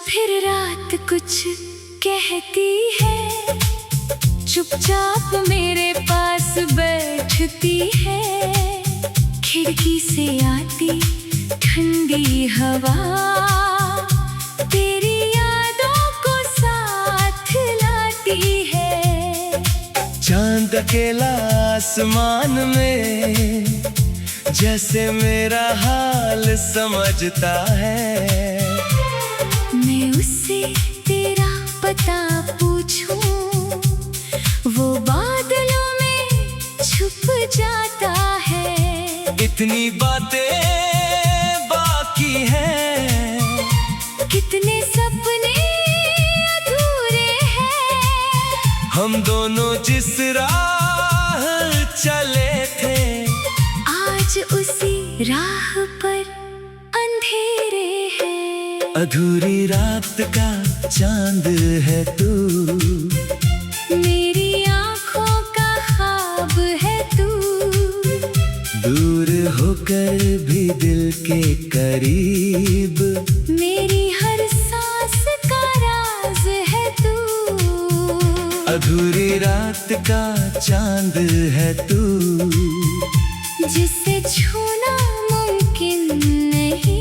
फिर रात कुछ कहती है, चुपचाप मेरे पास बैठती है। खिड़की से आती ठंडी हवा तेरी यादों को साथ लाती है। चांद अकेला आसमान में जैसे मेरा हाल समझता है। मैं उससे तेरा पता पूछूं, वो बादलों में छुप जाता है। इतनी बातें बाकी हैं, कितने सपने अधूरे हैं। हम दोनों जिस राह चले थे, आज उसी राह पर अंधेरे हैं। अधूरी रात का चांद है तू, मेरी आँखों का ख्वाब है तू। दूर होकर भी दिल के करीब, मेरी हर सांस का राज है तू। अधूरी रात का चांद है तू, जिसे छूना मुमकिन नहीं।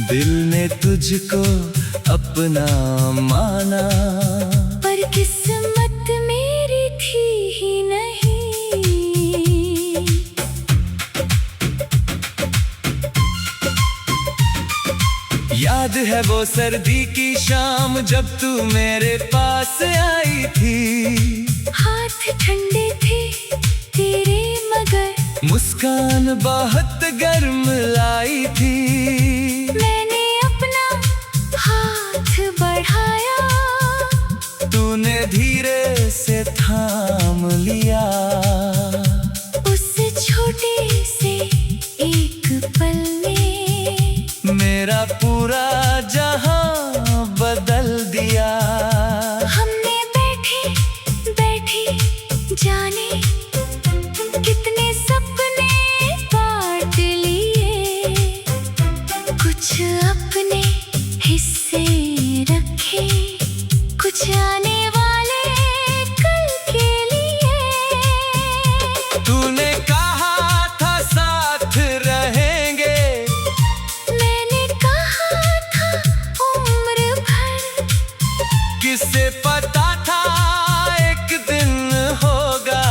दिल ने तुझको अपना माना, पर किस्मत मेरी थी ही नहीं। याद है वो सर्दी की शाम जब तू मेरे पास आई थी। हाथ ठंडे थे तेरे मगर मुस्कान बहुत गर्म लाई थी। मैंने अपना हाथ बढ़ाया, तूने धीरे से थाम लिया। उस छोटे से एक पल ने मेरा पूरा जहां बदल दिया। हमने बैठे बैठे जाने कितने सपने बांट लिए। कुछ अपने हिस्से रखे, कुछ आने वाले कल के लिए। तूने कहा था साथ रहेंगे, मैंने कहा था उम्र भर। किसे पता था एक दिन होगा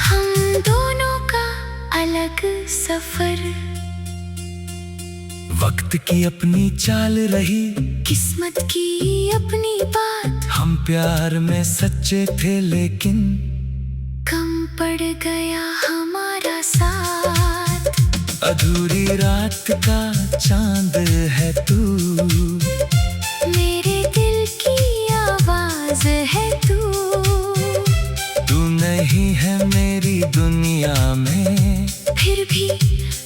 हम दोनों का अलग सफर। वक्त की अपनी चाल रही, किस्मत की अपनी बात। हम प्यार में सच्चे थे लेकिन कम पड़ गया हमारा साथ। अधूरी रात का चांद है तू, मेरे दिल की आवाज है तू। तू नहीं है मेरी दुनिया में, फिर भी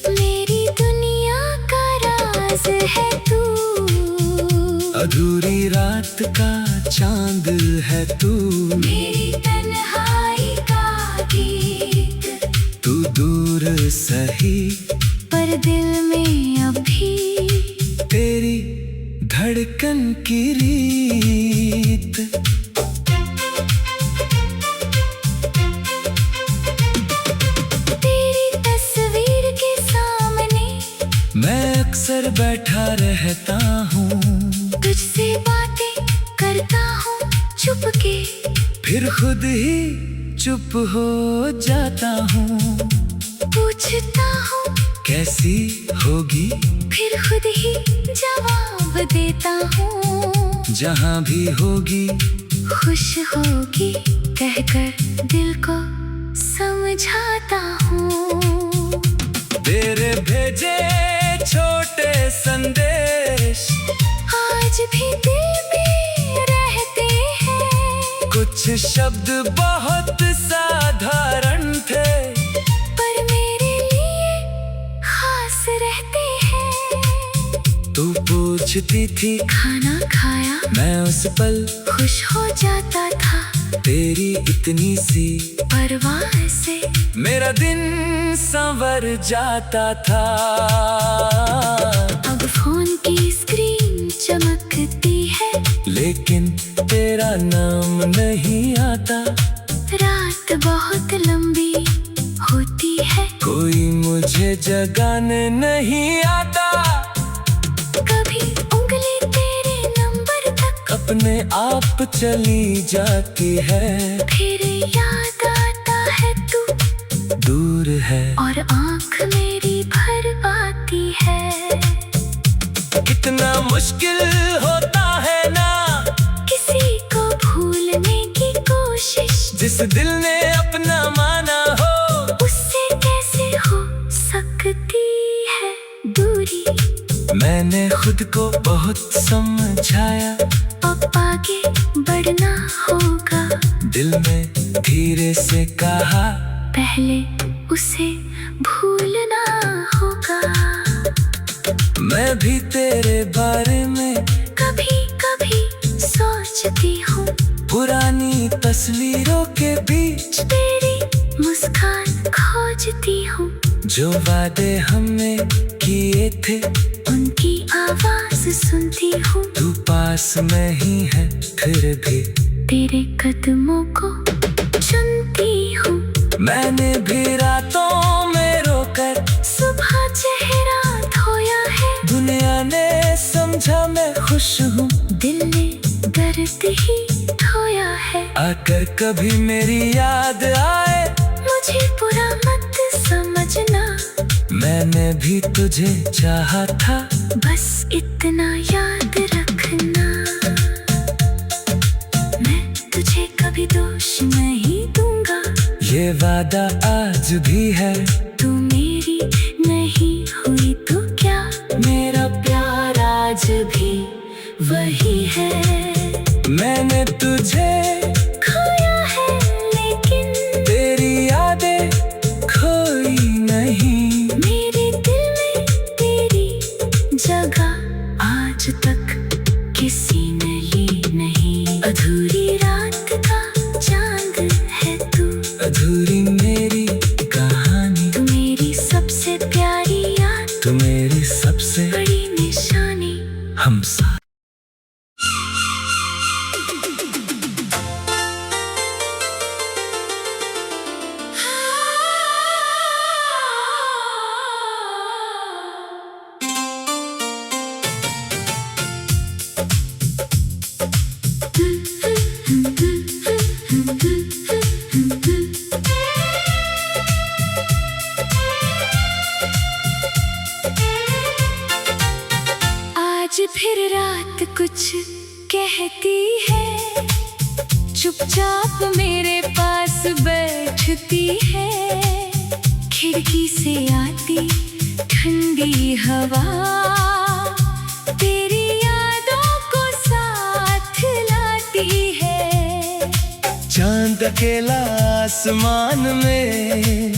मेरी दुनिया का राज है तू। अधूरी रात का चांद है तू, मेरी तन्हाई का गीत। तू दूर सही पर दिल में अभी तेरी धड़कन की रीत। तेरी तस्वीर के सामने मैं अक्सर बैठा रहता हूँ, तुझसे बातें करता हूँ चुपके। फिर खुद ही चुप हो जाता हूँ। पूछता हूँ कैसी होगी, फिर खुद ही जवाब देता हूँ। जहाँ भी होगी खुश होगी कहकर दिल को समझाता हूँ। तेरे भेजे छोटे संदेश आज भी दिल में रहते कुछ शब्द बहुत साधारण थे, पर मेरे लिए खास रहते हैं। तू पूछती थी खाना खाया, मैं उस पल खुश हो जाता था। तेरी इतनी सी परवाह से मेरा दिन संवर जाता था। अब फोन की स्क्रीन चमकती है, लेकिन तेरा नाम नहीं आता। रात बहुत लंबी होती है, कोई मुझे जगाने नहीं आता। कभी उंगली तेरे नंबर तक अपने आप चली जाती है, फिर याद आता है तू दूर है और आँख मेरी भर आती है। कितना मुश्किल होता है ना किसी को भूलने की कोशिश, जिस दिल ने अपना माना हो, उससे कैसे हो सकती है दूरी। मैंने खुद को बहुत समझाया, अब आगे बढ़ना होगा। दिल में धीरे से कहा, पहले उसे भूलना होगा। मैं भी तेरे बारे में कभी कभी सोचती हूँ, पुरानी तस्वीरों के बीच तेरी मुस्कान खोजती हूँ। जो वादे हमने किए थे, उनकी आवाज सुनती हूँ। तू पास में ही है फिर भी तेरे कदमों को चुनती हूँ। मैंने भी रातों में रोकर सुबह चेहरा धोया है, दुनिया ने समझा मैं खुश हूँ। दिल ने दर्द ही धोया है। अगर कभी मेरी याद आए, मुझे बुरा मत समझना, मैंने भी तुझे चाहा था। बस इतना याद रखना, मैं तुझे कभी दोष नहीं दूंगा। ये वादा आज भी है, तू मेरी नहीं हुई तो क्या, मेरा प्यार आज भी वही है। मैंने तुझे खोया है लेकिन तेरी यादें खोई नहीं। मेरे दिल में तेरी जगह आज तक किसी ने ली नहीं। अधूरी रात का चांद है तू, अधूरी मेरी कहानी, तू मेरी सबसे प्यारी याद, तू मेरी सबसे बड़ी निशानी। हम साथ। आज फिर रात कुछ कहती है, चुपचाप मेरे पास बैठती है। खिड़की से आती ठंडी हवा, तेरी यादों को साथ लाती है। चांद अकेला आसमान में,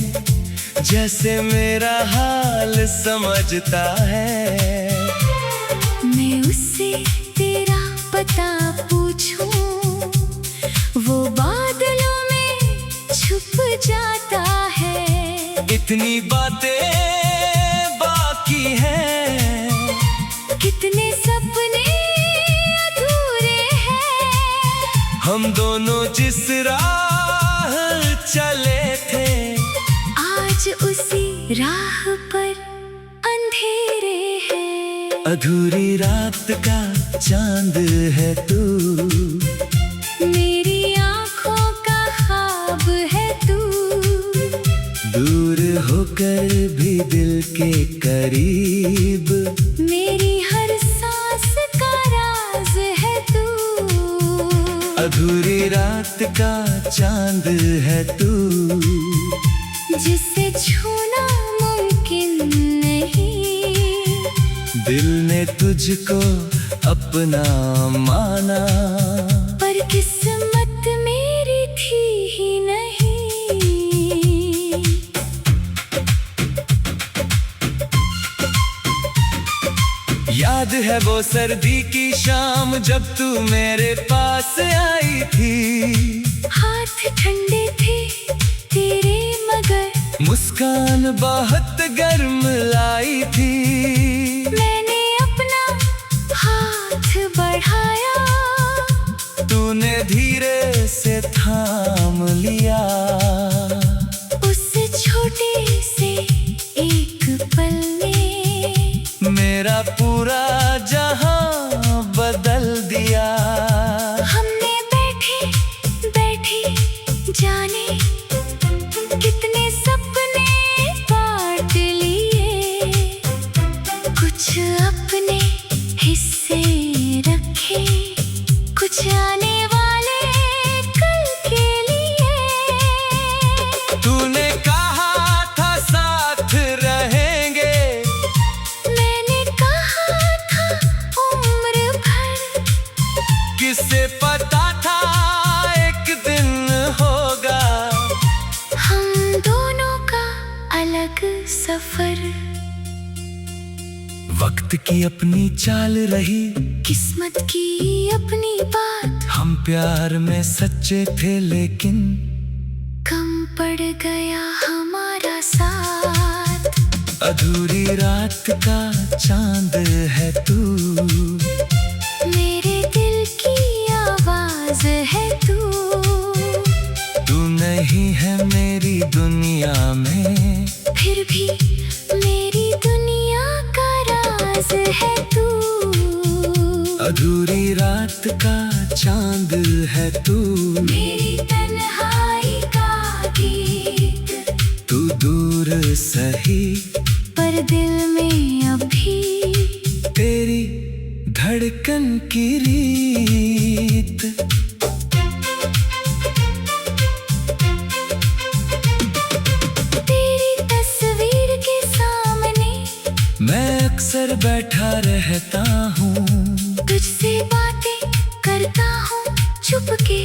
जैसे मेरा हाल समझता है। मैं उससे तेरा पता पूछूं, वो बादलों में छुप जाता है। इतनी बातें बाकी हैं, कितने सपने अधूरे हैं। हम दोनों जिस राह चले थे, आज उसी राह पर अंधेरे हैं। अधूरी रात का चांद है तू, मेरी आँखों का ख्वाब है तू। दूर होकर भी दिल के करीब, मेरी हर सांस का राज है तू। अधूरी रात का चांद है तू, जिसे छूना मुमकिन नहीं। दिल ने तुझको अपना माना, पर किस्मत में याद है वो सर्दी की शाम जब तू मेरे पास आई थी। हाथ ठंडे थे तेरे मगर मुस्कान बहुत गर्म लाई थी। मैंने अपना हाथ बढ़ाया, तूने धीरे से थाम लिया। उस छोटे से एक पल ने मेरा पूरा जहां बदल दिया। हमने बैठे बैठे जाने कितने सपने बांट लिए। कुछ अपने हिस्से रखे, कुछ आने वाले कल के लिए। तूने कहा था साथ रहेंगे, मैंने कहा था उम्र भर। किसे पता था एक दिन होगा हम दोनों का अलग सफर। वक्त की अपनी चाल रही, किस्मत की अपनी बात। हम प्यार में सच्चे थे लेकिन कम पड़ गया हमारा साथ। अधूरी रात का चांद है तू, मेरे दिल की आवाज है तू। तू नहीं है मेरी दुनिया में, फिर भी मेरी दुनिया का राज है तू। अधूरी रात का चांद है तू, मेरी तन्हाई का गीत। तू दूर सही पर दिल में अभी तेरी धड़कन की रीत। तेरी तस्वीर के सामने मैं अक्सर बैठा रहता हूँ, तुझसे बातें करता हूँ चुपके।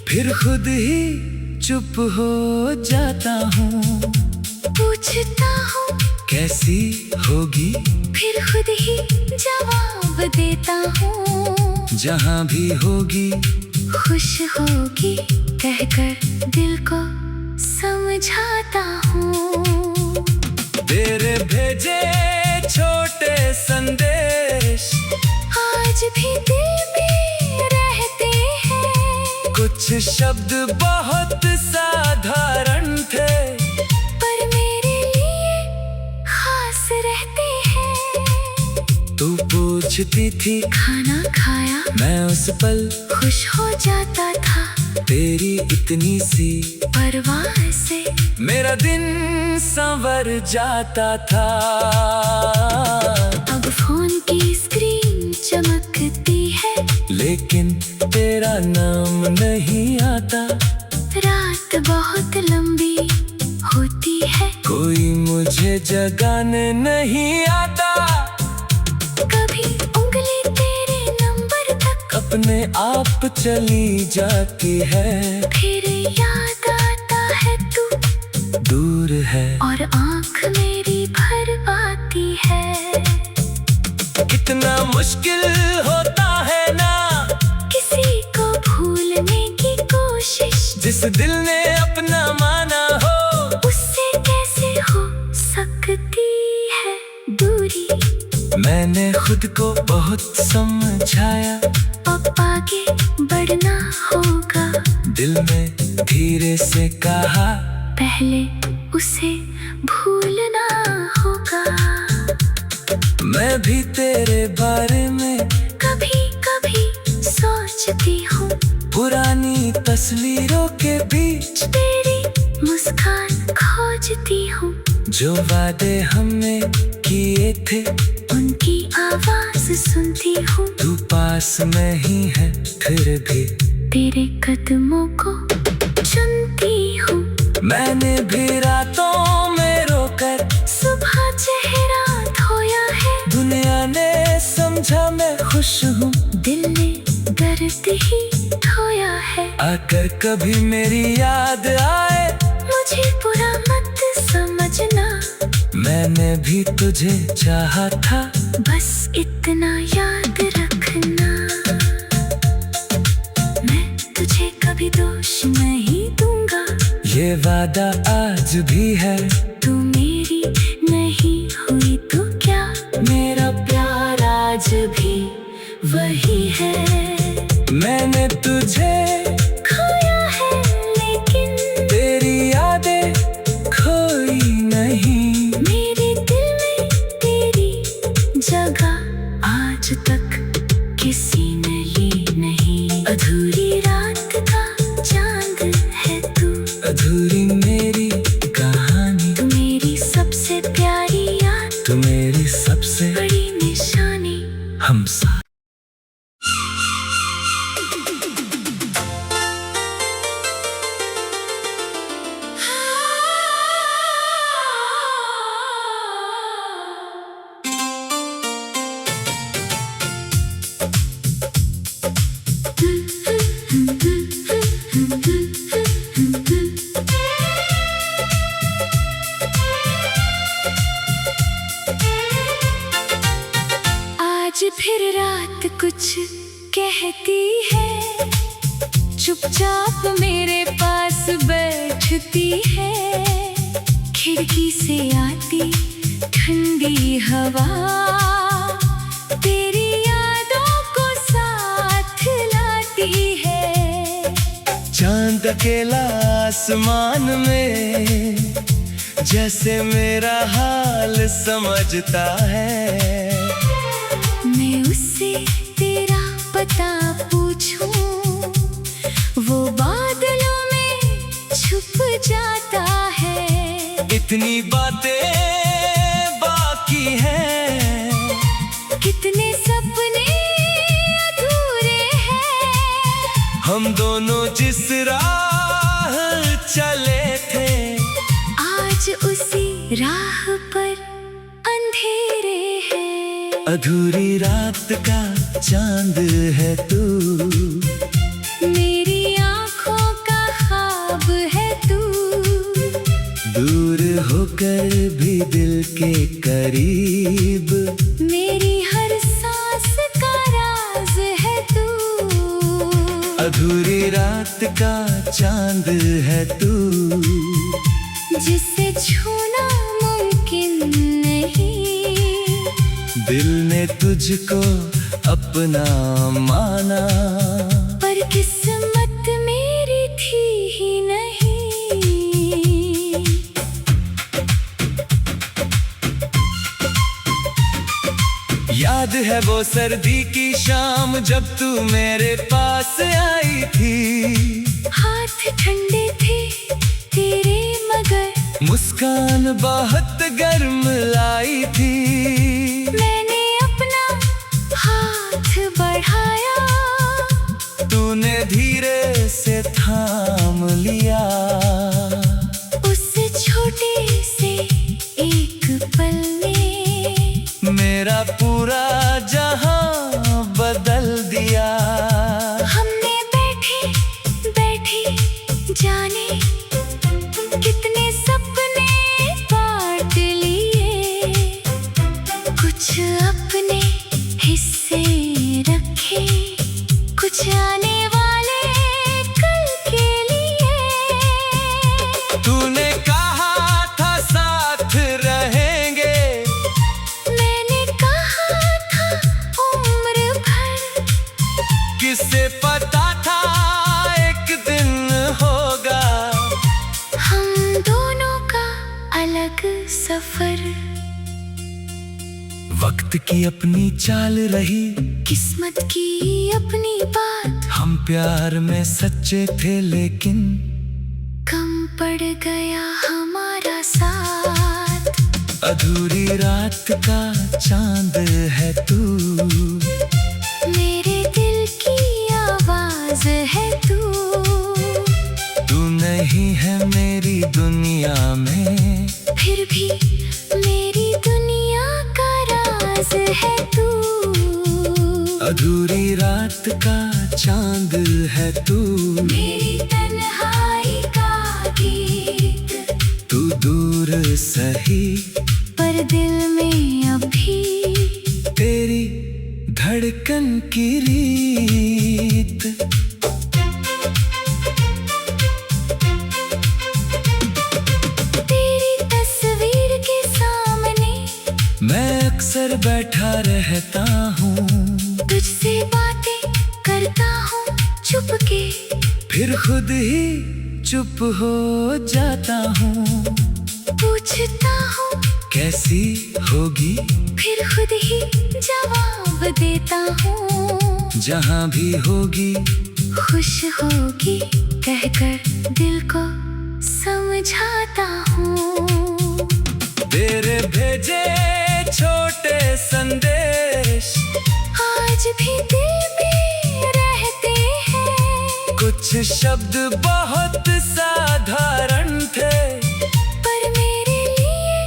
फिर खुद ही चुप हो जाता हूँ। पूछता हूँ कैसी होगी, फिर खुद ही जवाब देता हूँ। जहाँ भी होगी खुश होगी कहकर दिल को समझाता हूँ। तेरे भेजे छोटे संदेश आज भी दिल में रहते हैं। कुछ शब्द बहुत साधारण थे, पर मेरे लिए खास रहते हैं। तू पूछती थी खाना खाया, मैं उस पल खुश हो जाता था। तेरी इतनी सी परवाह से मेरा दिन संवर जाता था। अब फोन की स्क्रीन चमकती है, लेकिन तेरा नाम नहीं आता। रात बहुत लंबी होती है, कोई मुझे जगाने नहीं आता। कभी उंगली तेरे नंबर तक अपने आप चली जाती है। फिर याद आता है तू दूर है और आँख मेरी भर आती है। कितना मुश्किल होता है ना किसी को भूलने की कोशिश, जिस दिल ने अपना माना हो। उससे कैसे हो सकती है दूरी। मैंने खुद को बहुत समझाया, अब आगे बढ़ना होगा। दिल में धीरे से कहा पहले उसे भूलना होगा। मैं भी तेरे बारे में कभी कभी सोचती हूँ, पुरानी तस्वीरों के बीच तेरी मुस्कान खोजती हूँ। जो वादे हमने किए थे उनकी आवाज सुनती हूँ। तू पास में ही है फिर भी तेरे कदमों को चुनती हूँ। मैंने भी रातों में रोकर सुबह चेहरा धोया है, दुनिया ने समझा मैं खुश हूँ। दिल ने दर्द ही ढोया है। अगर कभी मेरी याद आए मुझे बुरा मत समझना, मैंने भी तुझे चाहा था, बस इतना याद रखना, मैं तुझे कभी दोष नहीं दूंगा। ये वादा आज भी है, तू मेरी नहीं हुई तो क्या, मेरा प्यार आज भी वही है। मैंने तुझे खोया है लेकिन तेरी यादें खोई नहीं। मेरे दिल में तेरी जगह आज तक किसी ने ली नहीं। अधूरी रात का चांद है तू, अधूरी मेरी कहानी, तू मेरी सबसे प्यारी याद, तू मेरी सबसे बड़ी निशानी। हम साथ। आज फिर रात कुछ कहती है, चुपचाप मेरे पास बैठती है। खिड़की से आती ठंडी हवा तेरी यादों को साथ लाती है। चांद अकेला आसमान में, जैसे मेरा हाल समझता है। मैं उससे तेरा पता पूछूं, वो बादलों में छुप जाता है। इतनी बातें बाकी हैं, कितने सपने अधूरे हैं। हम दोनों जिस राह चले थे, आज उसी राह पर अंधेरे हैं। अधूरी रात का चांद है तू, मेरी आँखों का ख्वाब है तू। दूर होकर भी दिल के करीब, मेरी हर सांस का राज है तू। अधूरी रात का चांद है तू, जिसे छूना मुमकिन नहीं। दिल ने तुझको अपना माना, पर किस्मत मेरी थी ही नहीं। याद है वो सर्दी की शाम जब तू मेरे पास आई थी। हाथ ठंडे थे तेरे मगर मुस्कान बहुत गर्म लाई थी। मैंने अपना हाथ बढ़ाया, तूने धीरे से थाम लिया। उस छोटे से एक पल ने मेरा पूरा जहां बदल दिया। हमने बैठे बैठे जाने कितने सपने बांट लिए। कुछ अपने हिस्से रखे, कुछ आने वाले कल के लिए। तूने कहा था साथ रहेंगे, मैंने कहा था उम्र भर। किसे पता था एक दिन होगा हम दोनों का अलग सफर। वक्त की अपनी चाल रही, किस्मत की अपनी बात। हम प्यार में सच्चे थे लेकिन कम पड़ गया हमारा साथ। अधूरी रात का चांद है तू, मेरे दिल की आवाज है तू। तू नहीं है मेरी दुनिया में, फिर भी मेरी दुनिया का राज है तू। अधूरी रात का चांद है तू, मेरी तन्हाई का गीत। तू दूर सही दिल में अभी तेरी धड़कन की रीत। तेरी तस्वीर के सामने मैं अक्सर बैठा रहता हूँ, तुझसे बातें करता हूँ चुपके, फिर खुद ही चुप हो जाता हूँ। पूछता हूँ कैसी होगी, फिर खुद ही जवाब देता हूँ। जहाँ भी होगी खुश होगी कहकर दिल को समझाता हूँ। तेरे भेजे छोटे संदेश आज भी दिल में रहते हैं, कुछ शब्द बहुत साधारण थे, पर मेरे लिए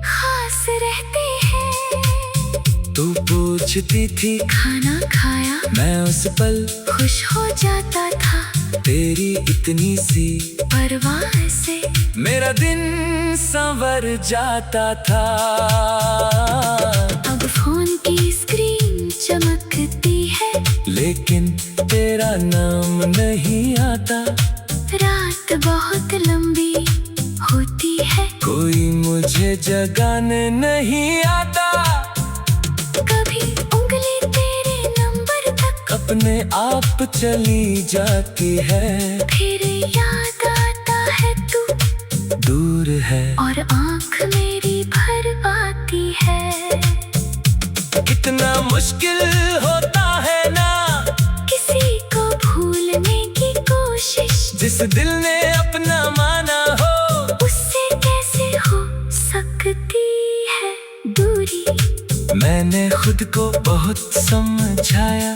खास रहते हैं। तू पूछती थी खाना खाया, मैं उस पल खुश हो जाता था। तेरी इतनी सी परवाह से मेरा दिन संवर जाता था। अब फोन की स्क्रीन चमकती है, लेकिन तेरा नाम नहीं आता। रात बहुत लंबी होती है, कोई मुझे जगाने नहीं आता। कभी उंगली तेरे नंबर तक अपने आप चली जाती है, फिर याद आता है तू दूर है और आँख मेरी भर आती है। कितना मुश्किल होता है ना किसी को भूलने की कोशिश, जिस दिल ने अपना माना हो, उससे कैसे हो सकती है दूरी। मैंने खुद को बहुत समझाया,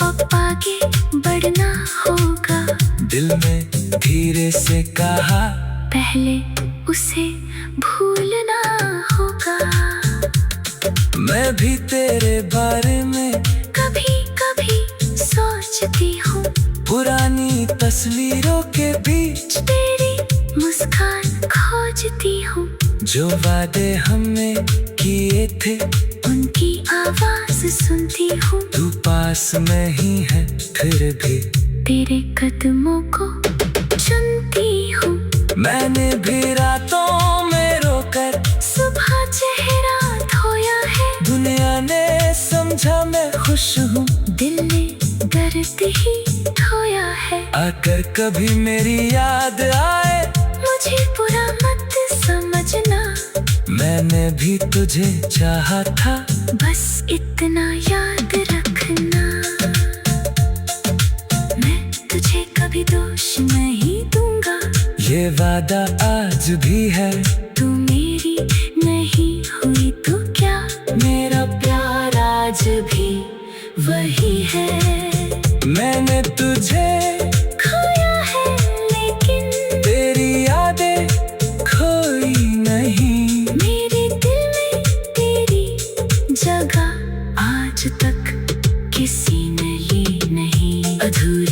अब आगे बढ़ना होगा, दिल में धीरे से कहा पहले उसे भूलना होगा। मैं भी तेरे बारे में कभी कभी सोचती हूँ, पुरानी तस्वीरों के बीच तेरी मुस्कान खोजती हूँ। जो वादे हमने किए थे, उनकी आवाज सुनती हूँ। तू पास में ही है फिर भी तेरे कदमों को चुनती हूँ। मैंने भी रातों में रोकर सुबह चेहरा धोया है, दुनिया ने समझा मैं खुश हूँ। दिल ने दर्द ही धोया है। अगर कभी मेरी याद आए, मुझे बुरा मत समझना, मैंने भी तुझे चाहा था। बस इतना याद रखना, मैं तुझे कभी दोष नहीं दूंगा। ये वादा आज भी है, तू मेरी नहीं हुई तो क्या, मेरा प्यार आज भी वही है। मैंने तुझे खोया है लेकिन तेरी यादें खोई नहीं। मेरे दिल में तेरी जगह आज तक किसी ने ली नहीं। अधूरी